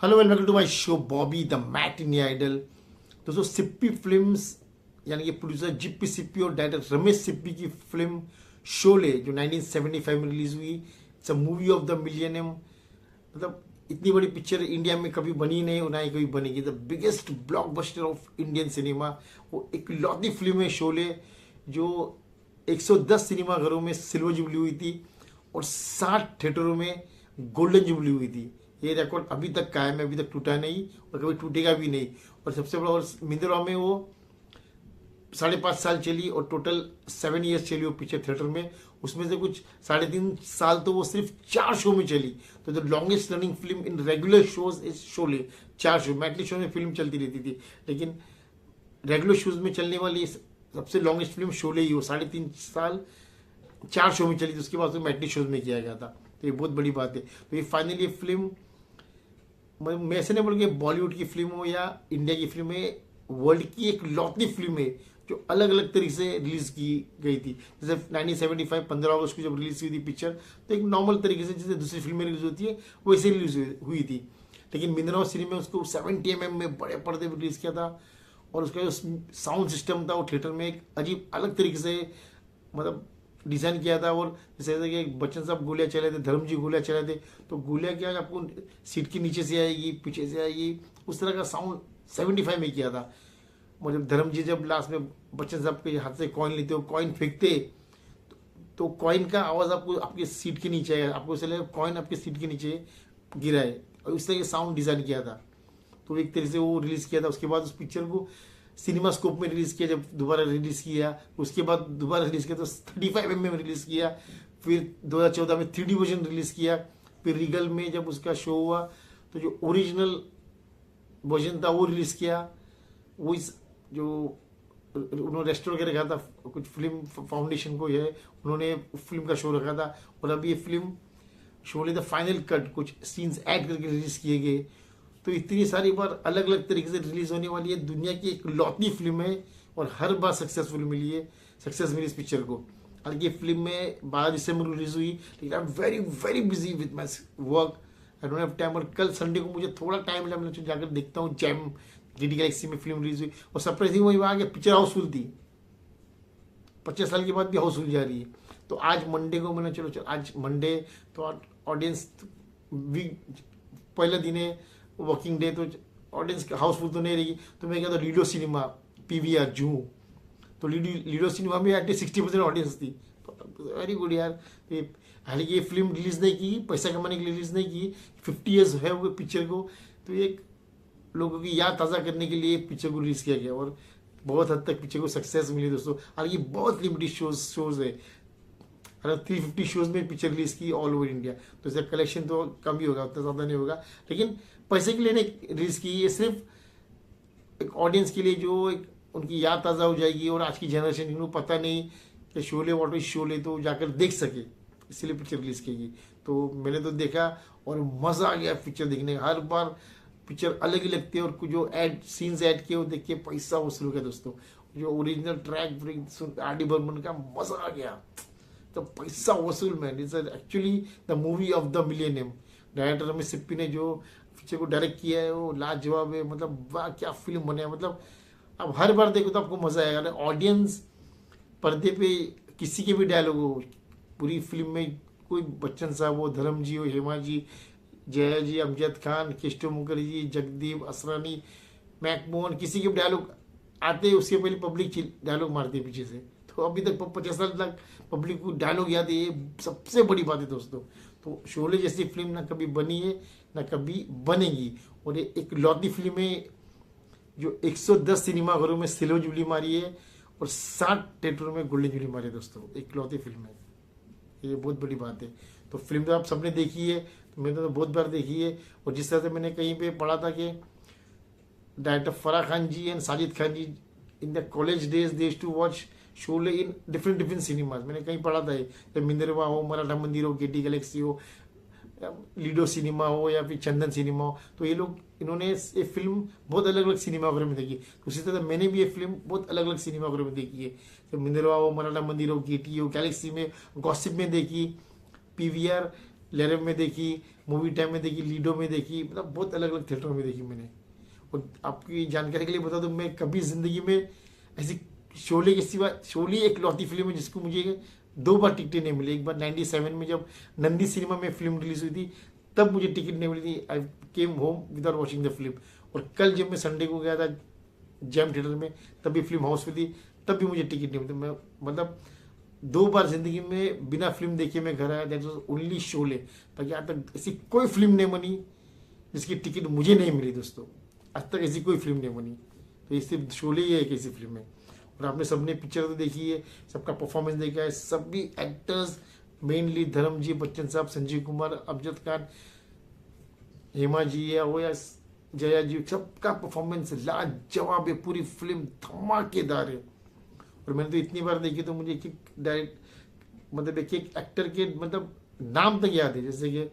Hello welcome to my show Bobby the matinee idol. दोस्तों, Sippy films यानी कि producer जिप्पी Sippy और डायरेक्टर रमेश सिप्पी की फिल्म शोले जो 1975 में रिलीज हुई, it's a movie of the millennium. मतलब इतनी बड़ी पिक्चर इंडिया में कभी बनी नहीं और ना ही कभी बनेगी। The biggest blockbuster of Indian cinema, वो एक लौती फिल्म है शोले, जो 110 सिनेमाघरों में सिल्वर जुबली हुई थी और 60 थिएटरों में गोल्डन जुबली हुई थी। ये रिकॉर्ड अभी तक कायम है, अभी तक टूटा नहीं और कभी टूटेगा भी नहीं। और सबसे बड़ा, और मिंदरा में वो 5.5 साल चली और टोटल 7 ईयर्स चली वो पिक्चर थिएटर में। उसमें से कुछ 3.5 साल तो वो सिर्फ 4 शो में चली। तो the longest running film in regular shows is Sholay. 4 show, मैटली शो में फिल्म चलती रहती थी, लेकिन रेगुलर शोज में चलने वाली सबसे लॉन्गेस्ट फिल्म शोले ही हो। 3.5 साल 4 शो में चली थी, उसके बाद तो मैटली शोज में किया गया था। तो ये बहुत बड़ी बात है। तो ये फाइनली ये फिल्म, मैं ऐसे नहीं बोल के बॉलीवुड की फिल्म हो या इंडिया की फिल्म है, वर्ल्ड की एक लौती फिल्म है जो अलग अलग तरीके से रिलीज की गई थी। जैसे 1975 15 अगस्त को जब रिलीज हुई थी पिक्चर, तो एक नॉर्मल तरीके से जैसे दूसरी फिल्में रिलीज होती है वैसे रिलीज हुई थी। लेकिन मिंदरा सिनेमा में उसको 70 में बड़े पर्दे पर रिलीज किया था और उसका जो साउंड सिस्टम था वो थिएटर में एक अजीब अलग तरीके से मतलब डिजाइन किया था। और जैसे कि बच्चन साहब गोलियां चले थे, धर्म जी गोलियां चले थे, तो गोलियां क्या आपको सीट के नीचे से आएगी, पीछे से आएगी, उस तरह का साउंड 75 में किया था। मतलब धर्म जी जब लास्ट में बच्चन साहब के हाथ से कॉइन लेते हो, कॉइन फेंकते, तो कॉइन का आवाज आपको आपके सीट के नीचे आएगा, आपको इसलिए कॉइन आपके सीट के नीचे गिरा है, और इस तरह साउंड डिजाइन किया था। तो एक तरीके से वो रिलीज किया था। उसके बाद उस पिक्चर को सिनेमा स्कोप में रिलीज किया, जब दोबारा रिलीज किया, उसके बाद दोबारा रिलीज किया तो 35 में रिलीज किया। फिर 2014 में 3D वर्जन रिलीज किया। फिर रीगल में जब उसका शो हुआ तो जो ओरिजिनल वर्जन था वो रिलीज किया। वो इस जो उन्होंने रेस्टोरेंट के रखा था, कुछ फिल्म फाउंडेशन को है, उन्होंने फिल्म का शो रखा था। और अभी ये film Sholay the final cut कुछ सीन्स ऐड करके रिलीज किए गए। तो इतनी सारी बार अलग अलग तरीके से रिलीज होने वाली है। दुनिया की एक लौती फिल्म है और हर बार सक्सेसफुल मिली है, सक्सेस मिली इस पिक्चर को। हालांकि ये फिल्म में 12 दिसंबर को रिलीज हुई, लेकिन I am very very busy with my work, I don't have time. और कल संडे को मुझे थोड़ा टाइम मिला, मैं जाकर देखता हूँ। जैम डीडी गैलेक्सी में फिल्म रिलीज हुई और सरप्राइजिंग वही आ गया, पिक्चर हाउसफुल थी। 25 साल के बाद भी हाउसफुल जा रही है। तो आज मंडे को मैंने चलो आज मंडे तो ऑडियंस वीक पहला दिन है, वर्किंग डे, तो ऑडियंस हाउसफुल तो नहीं रहेगी। तो मैं कहता हूँ लीडो सिनेमा PVR जू, तो लीडो सिनेमा में एटलीस्ट 60% ऑडियंस थी। वेरी गुड यार। हालांकि ये फिल्म रिलीज नहीं की, पैसा कमाने के लिए रिलीज नहीं की, 50 ईयर्स है वो पिक्चर को, तो एक लोगों की याद ताज़ा करने के लिए पिक्चर को रिलीज किया गया और बहुत हद तक पिक्चर को सक्सेस मिली दोस्तों। हालांकि बहुत लिमिटेड शोज है, 350 शोज में पिक्चर रिलीज की ऑल ओवर इंडिया, तो इसका कलेक्शन तो कम ही होगा, उतना ज़्यादा नहीं होगा। लेकिन पैसे के लिए नहीं रिलीज की, ये सिर्फ एक ऑडियंस के लिए जो एक उनकी याद ताज़ा हो जाएगी। और आज की जनरेशन जिनको पता नहीं कि शोले व्हाट इज शोले, तो जाकर देख सके, इसलिए पिक्चर रिलीज की गई। तो मैंने तो देखा और मज़ा आ गया पिक्चर देखने का। हर बार पिक्चर अलग ही लगती है और कुछ जो ऐड सीन्स ऐड किए वो देख के पैसा वसूल हो गया दोस्तों। जो original track R D Burman का, मज़ा आ गया, तो पैसा वसूल man. It's actually the movie of the millennium. Director Ramesh Sippy ने जो पिक्चर को डायरेक्ट किया है वो लाजवाब है। मतलब वाह क्या फिल्म बने। मतलब अब हर बार देखो तो आपको मजा आएगा। ऑडियंस पर्दे पे किसी के भी डायलॉग हो, पूरी फिल्म में कोई बच्चन साहब हो, धर्म जी हो, हेमा जी, जया जी, अमजद खान, केस्टो मुखर्जी, जगदीप, असरानी, मैकमोहन, किसी के भी डायलॉग आते उसके पहले पब्लिक डायलॉग मारती है पीछे से। तो अभी तक 50 साल तक पब्लिक को डायलॉग याद है, ये सबसे बड़ी बात है दोस्तों। तो शोले जैसी फिल्म ना कभी बनी है ना कभी बनेगी, और ये एक लौती फिल्म है जो 110 सिनेमाघरों में सिल्वर जुबली मारी है और 60 थिएटरों में गोल्डन जुबली मारी है दोस्तों। एक लौती फिल्म है, ये बहुत बड़ी बात है। तो फिल्म तो आप सबने देखी है, तो मैंने तो बहुत बार देखी है। और जिस तरह से मैंने कहीं पे पढ़ा था कि director Farah Khan ji and Sajid Khan ji in the college days they used to watch Sholay in different cinemas, मैंने कहीं पढ़ा था। जब मिंदरवा हो, मराठा मंदिर हो, गेटी गैलेक्सी हो, लीडो सिनेमा हो या फिर चंदन सिनेमा हो, तो ये लोग इन्होंने ये फिल्म बहुत अलग अलग सिनेमाघरों में देखी। तो उसी तरह मैंने भी ये फिल्म बहुत अलग अलग सिनेमाघरों में देखी है। जब मिंदरवा हो, मराठा मंदिर हो, गेटी हो, गैलेक्सी में, गॉसिप में देखी, PVR लेरम में देखी, मूवी टाइम में देखी, लीडो में देखी, मतलब बहुत अलग अलग थिएटरों में देखी मैंने। और आपकी जानकारी के लिए बता दूं, मैं कभी ज़िंदगी में ऐसी शोले के सिवा, शोले एक लौती फिल्म है जिसको मुझे 2 बार टिकटें नहीं मिली। एक बार 97 में जब नंदी सिनेमा में फिल्म रिलीज हुई थी, तब मुझे टिकट नहीं मिली थी। I came home without watching the film. और कल जब मैं संडे को गया था जैम थिएटर में, तब भी फिल्म हाउस में थी, तब भी मुझे टिकट नहीं मिली। मैं मतलब 2 बार जिंदगी में बिना फिल्म देखे मैं घर आया, दैट वाज ओनली शोले। ताकि आज तक ऐसी कोई फिल्म नहीं बनी जिसकी टिकट मुझे नहीं मिली दोस्तों। आज तक ऐसी कोई फिल्म नहीं बनी। तो ये सिर्फ शोले ही है एक ऐसी फिल्म है। और आपने सबने पिक्चर तो देखी है, सबका परफॉर्मेंस देखा है, सभी एक्टर्स, मेनली धर्मजी, बच्चन साहब, संजीव कुमार, अमजद खान, हेमा जी या वो या जया जी, सबका परफॉर्मेंस लाजवाब है। पूरी फिल्म धमाकेदार है। और मैंने तो इतनी बार देखी तो मुझे कि डायरेक्ट मतलब एक एक एक्टर के मतलब नाम तक याद है। जैसे कि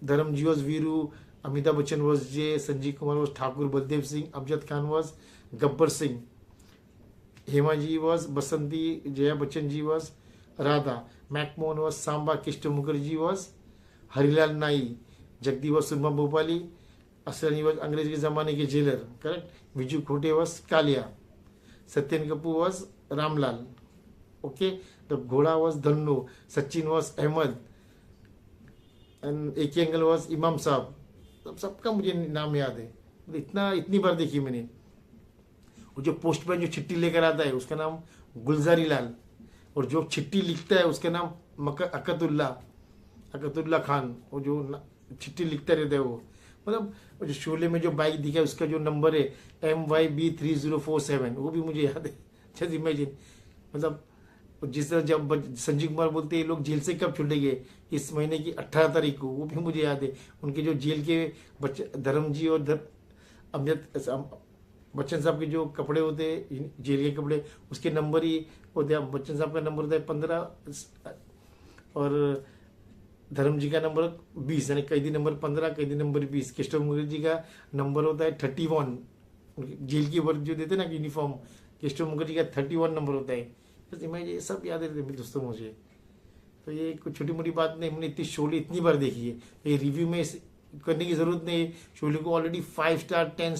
Dharamji was Veeru, Amitabh Bachchan was Jai, Sanjeev Kumar was Thakur, Baldev Singh, Amjad Khan was Gabbar Singh, Hema ji was Basanti, Jaya Bachchan ji was Radha, Macmohan was Sambha, Krishna Mukherjee was Harilal Nai, Jagdeep was Soorma Bhopali, Asrani was अंग्रेज के जमाने के जेलर, correct, Viju Khote was Kalia, Satyen Kapoor was Ramlal, okay, the घोड़ा was Dhanno, Sachin was Ahmed, and एक एंगल वॉज इमाम साहब। सबका मुझे नाम याद है। इतनी बार देखी मैंने। और जो पोस्टमैन जो चिट्ठी लेकर आता है उसका नाम गुलजारी लाल, और जो चिट्ठी लिखता है उसका नाम अकतुल्ला खान, और जो चिट्ठी लिखता रहता है वो, मतलब जो शोले में जो बाइक दिखा है उसका जो नंबर है MYB3047, वो भी मुझे याद है। जस्ट इमेजिन, मतलब जिस तरह जब संजीव कुमार बोलते हैं लोग जेल से कब छूटेंगे, इस महीने की 18 तारीख को, वो भी मुझे याद है। उनके जो जेल के बच्चे धर्मजी और अमजद बच्चन साहब के जो कपड़े होते हैं जेल के कपड़े, उसके नंबर ही होते हैं। बच्चन साहब का नंबर होता है 15 और धर्मजी का नंबर 20, यानी कैदी नंबर 15, कैदी नंबर 20। कृष्ण मुखर्जी का नंबर होता है 31, जेल की वर्क जो देते हैं ना यूनिफॉर्म, कृष्ण मुखर्जी का 31 नंबर होता है। बस मैं ये सब याद रहते हैं दोस्तों मुझे। तो ये कुछ छोटी मोटी बात नहीं, हमने इतनी शोले इतनी बार देखी है, तो ये रिव्यू में करने की जरूरत नहीं है। शोले को ऑलरेडी 5 स्टार 10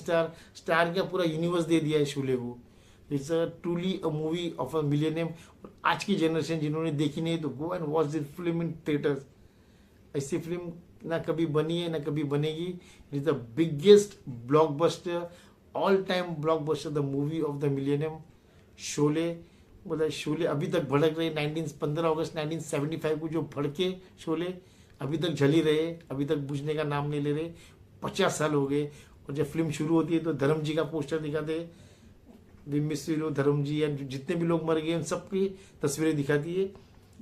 स्टार का पूरा यूनिवर्स दे दिया है शोले को। It's a truly a movie of a millennium. और आज की जनरेशन जिन्होंने देखी नहीं तो go and watch this film in theatres. ऐसी फिल्म ना कभी बनी है ना कभी बनेगी। It is the biggest blockbuster, all time blockbuster, the movie of the millennium, Sholay. मतलब शोले अभी तक भड़क रहे। 15 अगस्त 1975 को जो भड़के शोले अभी तक जली रहे, अभी तक बुझने का नाम नहीं ले रहे। 50 साल हो गए। और जब फिल्म शुरू होती है तो धर्म जी का पोस्टर दिखाते, धर्म जी या जितने भी लोग मर गए उन सबकी तस्वीरें दिखाती है।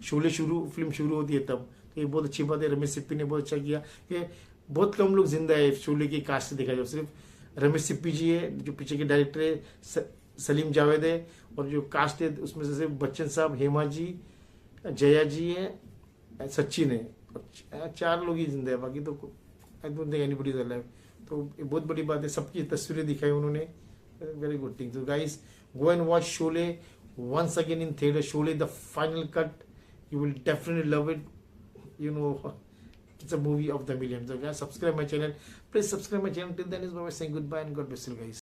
शोले फिल्म शुरू होती है तब। तो ये बहुत अच्छी बात है, रमेश सिप्पी ने बहुत अच्छा किया कि बहुत कम लोग जिंदा है शोले की कास्ट से देखा जाए। सिर्फ रमेश सिप्पी जी है जो पीछे के डायरेक्टर है, सलीम जावेद है, और जो कास्ट है उसमें से सिर्फ बच्चन साहब, हेमा जी, जया जी है, सचिन है, 4 लोग ही जिंदा है, बाकी तो I don't think anybody is alive. तो ये बहुत बड़ी बात है। सबकी तस्वीरें दिखाई उन्होंने, वेरी गुड थिंग। तो guys go and watch Sholay once again in theater. Surely the final cut, you will definitely love it. You know, it's a movie of the million. So guys, subscribe my channel. Please subscribe my channel. Till then is bye saying goodbye and God bless you guys.